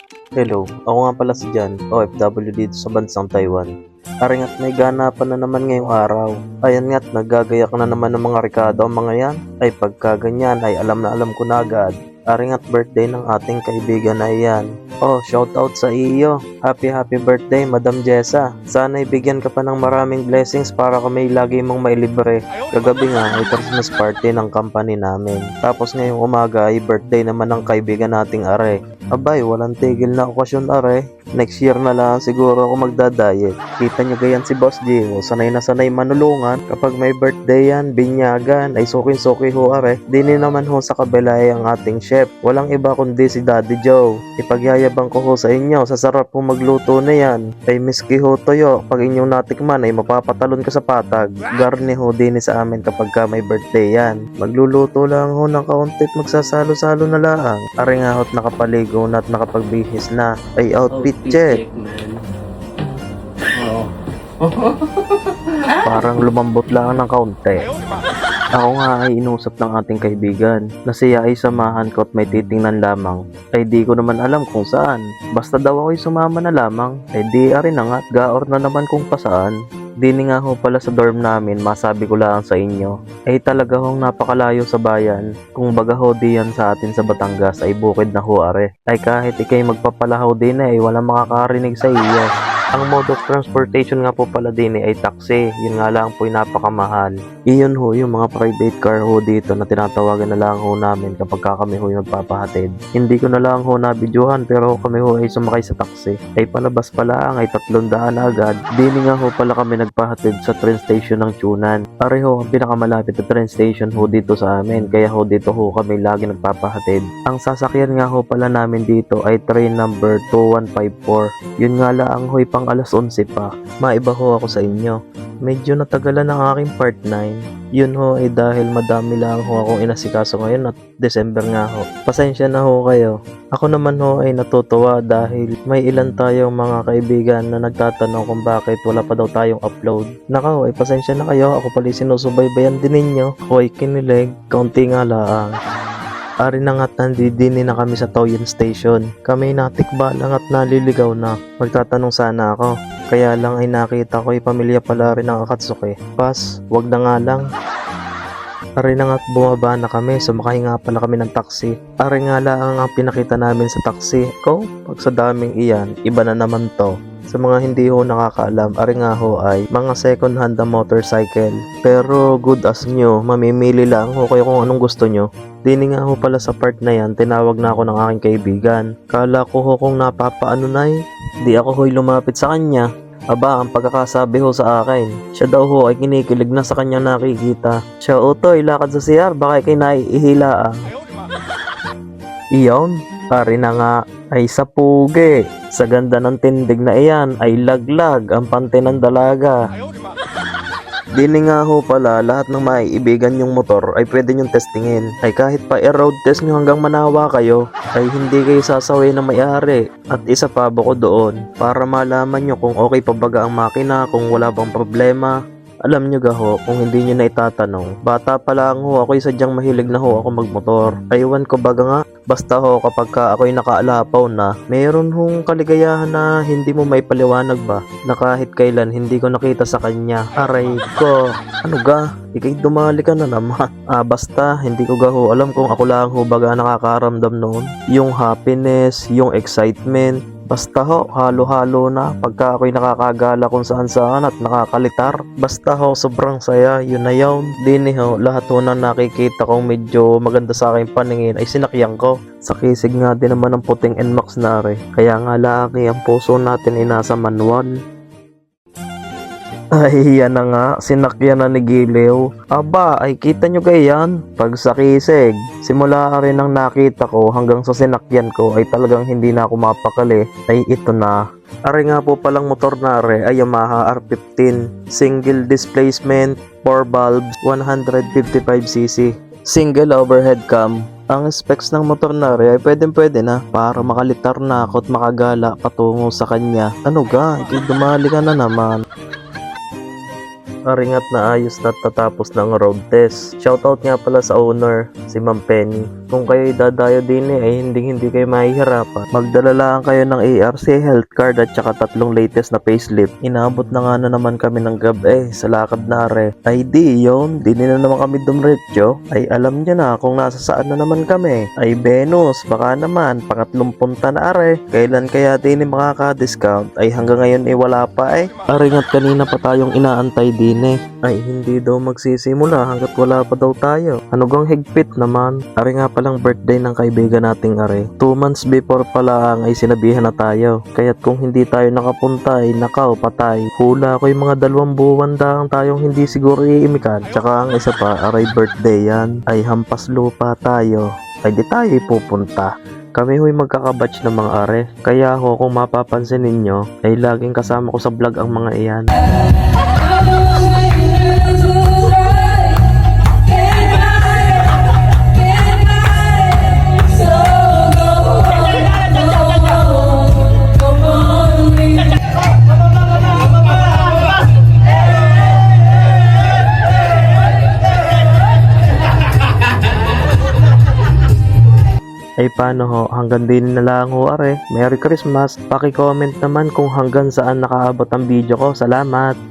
Hello, ako nga pala si Jan, OFW dito sa bansang Taiwan. Aring at may ganapan na naman ngayong araw. Ayan nga't naggagayak na naman ng mga rekado ang mga yan. Ay pagka ganyan ay alam na alam ko na agad. Aring at birthday ng ating kaibigan na iyan. Oh, shoutout sa iyo. Happy birthday, Madam Jessa. Sana'y bigyan ka pa ng maraming blessings para kami lagi mong mailibre. Kagabi nga ay Christmas party ng company namin. Tapos ngayong umaga ay birthday naman ng kaibigan nating Are. Abay, walang tigil na okasyon Are. Next year na lang siguro ako magdadiet. Kita nyo gayan si Boss Gio, sanay na sanay manulungan. Kapag may birthday yan, binyagan, ay suki-suki ho Are. Dini naman ho sa kabila ay ang ating chef. Walang iba kundi si Daddy Joe. Ipagyayabang ko ho sa inyo, sa sarap po magluto na yan. Ay miski ho toyo, pag inyong natikman ay mapapatalon ka sa patag. Garni ho dini sa amin kapag ka may birthday yan. Magluluto lang ho ng kauntit, magsasalo-salo na lang. Are nga ho't nakapaligo na at nakapagbihis na. Ay outfit check. Man. Oo. Parang lumambot lang ng kaunti. Ako nga ay inusap ng ating kaibigan na siya ay samahan ko at may titingnan lamang. Ay di ko naman alam kung saan. Basta daw ako'y sumama na lamang. Ay di arin na nga at gaor na naman kung pasaan. Dini nga ho pala sa dorm namin, masabi ko lang sa inyo. Ay talaga hong napakalayo sa bayan. Kung baga ho diyan sa atin sa Batangas ay bukid na ho Are. Ay kahit ikay magpapalahaw din ay walang makakarinig sa iyo. Ang mode of transportation nga po pala din ay taxi. Yun nga lang po ay napakamahal. Iyon ho yung mga private car ho dito na tinatawagan na lang ho namin kapag kami ho yung nagpapahatid. Hindi ko na lang ho nabidyohan pero kami ho ay sumakay sa taxi. Ay palabas pala ang ay 300 na agad. Dini nga ho pala kami nagpahatid sa train station ng Chunan. Pareho ang pinakamalapit na train station ho dito sa amin. Kaya ho dito ho kami lagi nagpapahatid. Ang sasakyan nga ho pala namin dito ay train number 2154. Yun nga lang ho'y pang alas 11 pa. Maiba ho ako sa inyo. Medyo natagalan ang aking part 9. Yun ho ay dahil madami lang ho akong inasikaso ngayon at December nga ho. Pasensya na ho kayo. Ako naman ho ay natutuwa dahil may ilan tayong mga kaibigan na nagtatanong kung bakit wala pa daw tayong upload. Nakaw ay pasensya na kayo. Ako pala sinusubaybayan din ninyo. Ako ay kinilig. Kaunti nga lang. Ari na nga't nandidini na kami sa Toyon Station. Kami natikba lang at naliligaw na. Magtatanong sana ako. Kaya lang ay nakita ko ay pamilya pala rin ng Akatsuki. Pas, wag na nga lang. Ari na nga't bumaba na kami. Sumakay nga pala kami ng taxi. Ari nga lang ang pinakita namin sa taxi. Ko, pag sa daming iyan, iba na naman to. Sa mga hindi ho nakakaalam, ari nga ho ay mga second hand na motorcycle. Pero good as new, mamimili lang ho kayo kung anong gusto nyo. Dini nga ho pala sa part na yan, tinawag na ako ng aking kaibigan. Kala ko ho kung napapaano na di ako ho'y lumapit sa kanya. Aba, ang pagkakasabi ho sa akin, siya daw ho ay kinikilig na sa kanyang nakikita. Siya, Utoy, lakad sa CR, baka ikay naiihila. Iyon, pari na nga ay sa pugi. Sa ganda ng tindig na iyan ay laglag ang pante ng dalaga. Dini nga ho pala, lahat ng maiibigan yung motor ay pwede nyong testingin. Ay kahit pa i-road test nyo hanggang manawa kayo, ay hindi kayo sasaway na may-ari. At isa pa bukod doon, para malaman nyo kung okay pa baga ang makina, kung wala bang problema. Alam nyo gaho, kung hindi nyo na itatanong, bata pa lang ho, ako'y sadyang mahilig na ho ako magmotor. Aywan ko baga nga, basta ho kapag ka ako'y nakaalapaw na, mayroon hong kaligayahan na hindi mo may paliwanag ba, na kahit kailan hindi ko nakita sa kanya. Aray ko, ano ga? Ikay dumali ka na naman. Basta, hindi ko gaho alam kung ako lang ho baga nakakaramdam noon. Yung happiness, yung excitement, basta ho, halo-halo na pagka ako'y nakakagala kung saan-saan at nakakalitar. Basta ho, sobrang saya, yun na yun. Dini ho, lahat ho na nakikita kong medyo maganda sa aking paningin ay sinakyan ko. Sa kisig nga din naman ang puting NMAX na rin. Kaya nga laki ang puso natin ay nasa manual. Ay, yan na nga, sinakyan na ni Giliw. Aba, ay kita nyo gayan, pag sa kisig. Simula rin ang nakita ko hanggang sa sinakyan ko ay talagang hindi na ako mapakali. Ay ito na. Ari nga po palang motor na ay Yamaha R15. Single displacement, 4 valves, 155cc. Single overhead cam. Ang specs ng motor na ay pwede na para makalitar na ako at makagala patungo sa kanya. Ano ga, dumali ka na naman. Aringat na ayos na tatapos ng road test. Shoutout nga pala sa owner, si Ma'am Penny. Kung kayo'y dadayo din ay hindi kayo mahihirapan. Magdala lang kayo ng ARC health card at saka 3 latest na payslip. Inaabot na nga na naman kami ng gabi sa lakad na are. Ay di yun, di na naman kami dumretso. Ay alam niya na kung nasa saan na naman kami. Ay Venus, baka naman pangatlong punta na are. Kailan kaya din makaka-discount? Ay hanggang ngayon wala pa eh. Aringat kanina pa tayong inaantay din eh. Ay hindi daw magsisimula hanggat wala pa daw tayo. Ano gang higpit naman? Ari nga palang birthday ng kaibigan nating are. 2 months before pala ay sinabihan na tayo. Kaya't kung hindi tayo nakapunta ay nakaw patay. Hula ko yung mga 2 buwan daang tayong hindi siguro iimikan. Tsaka ang isa pa, aray birthday yan. Ay hampas lupa tayo. Ay di tayo pupunta. Kami huy magkakabatch ng mga are. Kaya ho kung mapapansin ninyo ay laging kasama ko sa vlog ang mga iyan. Ay paano ho, hanggang din na lang ho are. Merry Christmas. Paki-comment naman kung hanggang saan nakaabot ang video ko. Salamat.